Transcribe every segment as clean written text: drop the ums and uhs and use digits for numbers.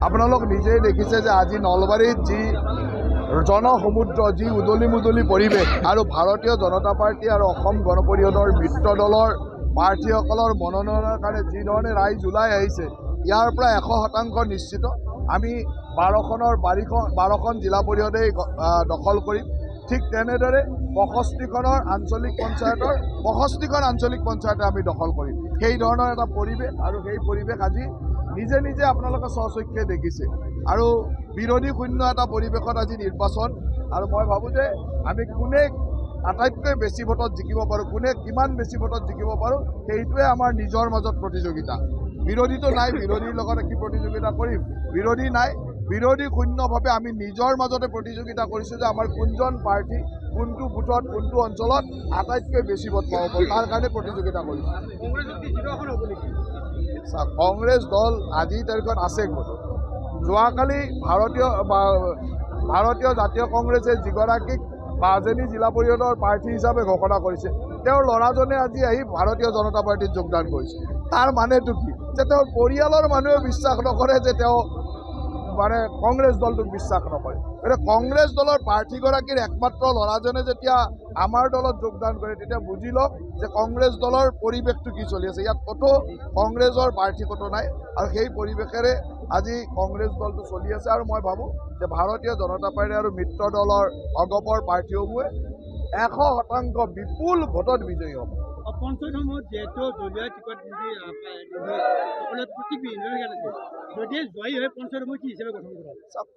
আপোনালোক নিজেই দেখিছে যে আজি নলবাৰীত যি জনসমুদ্ৰ, যি উদলি মুদলি পৰিৱেশ আৰু ভাৰতীয় জনতা পাৰ্টি আৰু অসম গণ পৰিষদৰ মিত্ৰ দলৰ প্ৰাৰ্থীসকলৰ মনোনয়নৰ কাৰণে যি ধৰণে ৰাইজ ওলাই আহিছে, ইয়াৰ পৰা 100% নিশ্চিত আমি 12খন জিলা পৰিষদেই দখল কৰিম। ঠিক তেনেদৰে 65খন আঞ্চলিক পঞ্চায়তে আমি দখল কৰিম। সেই ধৰণৰ এটা পৰিৱেশ, আৰু সেই পৰিৱেশ আজি নিজে নিজে আপোনালোকে স্বচক্ষে দেখিছে। আৰু বিৰোধী শূন্য এটা পৰিৱেশত আজি নিৰ্বাচন, আৰু মই ভাবোঁ যে আমি কোনে আটাইতকৈ বেছি ভোটত জিকিব পাৰোঁ, কোনে কিমান বেছি ভোটত জিকিব পাৰোঁ, সেইটোৱে আমাৰ নিজৰ মাজত প্ৰতিযোগিতা। বিৰোধীটো নাই, বিৰোধীৰ লগত কি প্ৰতিযোগিতা কৰিম? বিৰোধী নাই, বিৰোধী শূন্যভাৱে আমি নিজৰ মাজতে প্ৰতিযোগিতা কৰিছোঁ যে আমাৰ কোনজন প্ৰাৰ্থী কোনটো বুথত কোনটো অঞ্চলত আটাইতকৈ বেছি ভোট পাব পাৰোঁ, তাৰ কাৰণে প্ৰতিযোগিতা কৰিছোঁ। কংগ্ৰেছ দল আজিৰ তাৰিখত আছে ক'ত? যোৱাকালি ভাৰতীয় জাতীয় কংগ্ৰেছে যিগৰাকীক মাজুলী জিলা পৰিষদৰ প্ৰাৰ্থী হিচাপে ঘোষণা কৰিছে, তেওঁৰ ল'ৰাজনে আজি আহি ভাৰতীয় জনতা পাৰ্টীত যোগদান কৰিছে। তাৰ মানেটো কি? যে তেওঁৰ পৰিয়ালৰ মানুহে বিশ্বাস নকৰে যে তেওঁ মানে কংগ্ৰেছ দলটোক বিশ্বাস নকৰে। গতিকে কংগ্ৰেছ দলৰ প্ৰাৰ্থীগৰাকীৰ একমাত্ৰ ল'ৰাজনে যেতিয়া আমাৰ দলত যোগদান কৰে, তেতিয়া বুজি লওক যে কংগ্ৰেছ দলৰ পৰিৱেশটো কি চলি আছে। ইয়াত ক'তো কংগ্ৰেছৰ প্ৰাৰ্থী ক'তো নাই, আৰু সেই পৰিৱেশেৰে আজি কংগ্ৰেছ দলটো চলি আছে। আৰু মই ভাবোঁ যে ভাৰতীয় জনতা পাৰ্টি আৰু মিত্ৰ দলৰ অগপৰ প্ৰাৰ্থীসমূহে 100% বিপুল ভোটত বিজয়ী হ'ব। পঞ্চায়তসমূহত যিহেতু দলীয় টিকট যদি জয়ী হয় পঞ্চায়তসমূহ কি হিচাপে গঠন কৰা?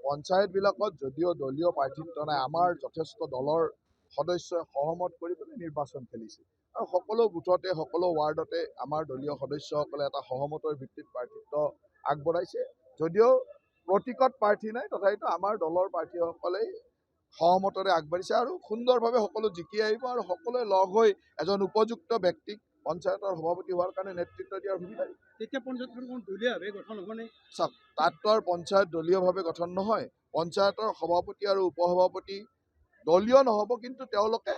পঞ্চায়তবিলাকত যদিও দলীয় প্ৰাৰ্থিত্ব নাই, আমাৰ যথেষ্ট দলৰ সদস্যই সহমত কৰি পেলাই নিৰ্বাচন খেলিছে, আৰু সকলো বুথতে সকলো ৱাৰ্ডতে আমাৰ দলীয় সদস্যসকলে এটা সহমতৰ ভিত্তিত প্ৰাৰ্থিত্ব আগবঢ়াইছে। যদিও প্ৰতীকত প্ৰাৰ্থী নাই, তথাপিতো আমাৰ দলৰ প্ৰাৰ্থীসকলেই সহমতৰে আগবাঢ়িছে, আৰু সুন্দৰভাৱে সকলো জিকি আহিব, আৰু সকলোৱে লগ হৈ এজন উপযুক্ত ব্যক্তিক পঞ্চায়তৰ সভাপতি হোৱাৰ কাৰণে নেতৃত্ব দিয়াৰ সুবিধা দিব। তেতিয়া পঞ্চায়তখন দলীয়ভাৱে গঠন হ'বনে? চাওক, তাততো আৰু পঞ্চায়ত দলীয়ভাৱে গঠন নহয়। পঞ্চায়তৰ সভাপতি আৰু উপসভাপতি দলীয় নহ'ব, কিন্তু তেওঁলোকে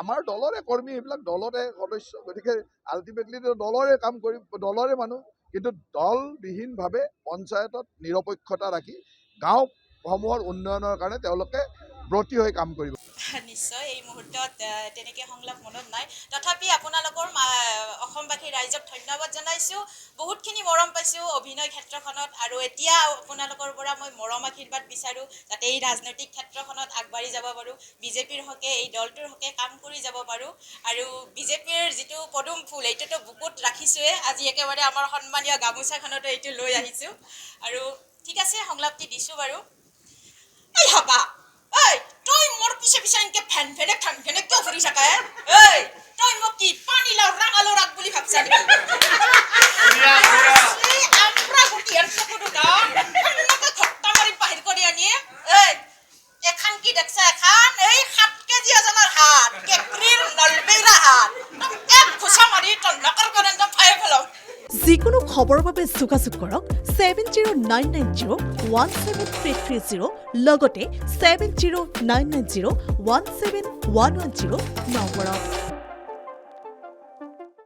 আমাৰ দলৰে কৰ্মী, এইবিলাক দলৰে সদস্য, গতিকে আল্টিমেটলি দলৰে কাম কৰিব, দলৰে মানুহ, কিন্তু দলবিহীনভাৱে পঞ্চায়তত নিৰপেক্ষতা ৰাখি গাঁওসমূহৰ উন্নয়নৰ কাৰণে তেওঁলোকে ব্ৰতী হৈ কাম কৰিব। নিশ্চয় এই মুহূৰ্তত তেনেকৈ সংলাপ মনত নাই, তথাপি আপোনালোকৰ অসমবাসী ৰাইজক ধন্যবাদ জনাইছোঁ। বহুতখিনি মৰম পাইছোঁ অভিনয় ক্ষেত্ৰখনত, আৰু এতিয়া আপোনালোকৰ পৰা মই মৰম আশীৰ্বাদ বিচাৰোঁ যাতে এই ৰাজনৈতিক ক্ষেত্ৰখনত আগবাঢ়ি যাব পাৰোঁ, বিজেপিৰ হকে এই দলটোৰ হকে কাম কৰি যাব পাৰোঁ। আৰু বিজেপিৰ যিটো পদুম ফুল এইটোতো বুকুত ৰাখিছোঁৱে, আজি একেবাৰে আমাৰ সন্মানীয় গামোচাখনতো এইটো লৈ আহিছোঁ। আৰু ঠিক আছে, সংলাপটি দিছোঁ বাৰু। এই হবা ঐ, তই মোৰ পিছে পিছে এনেকে ফেন ফেনে কিয় ফুৰি থাকা? ঐ, তই মোক কি পানীলাও ৰাঙালাও ৰাগ বুলি ভাবছা নেকি? আমৰা গুটিয়াৰ চকুটো না এনেকে ঘট্টা মাৰি বাহিৰ কৰি আনি এখান কি দেখছা? এখান এই 7 কেজি ওজনৰ হাত, কেকৰিৰ নলবেইৰা হাত, এক ঘুষা মাৰি তন্নকৰ কৰে ফাই পেলাম। যিকোনো খবৰৰ বাবে যোগাযোগ কৰক 7099017330 লগতে 7099017110 নম্বৰত।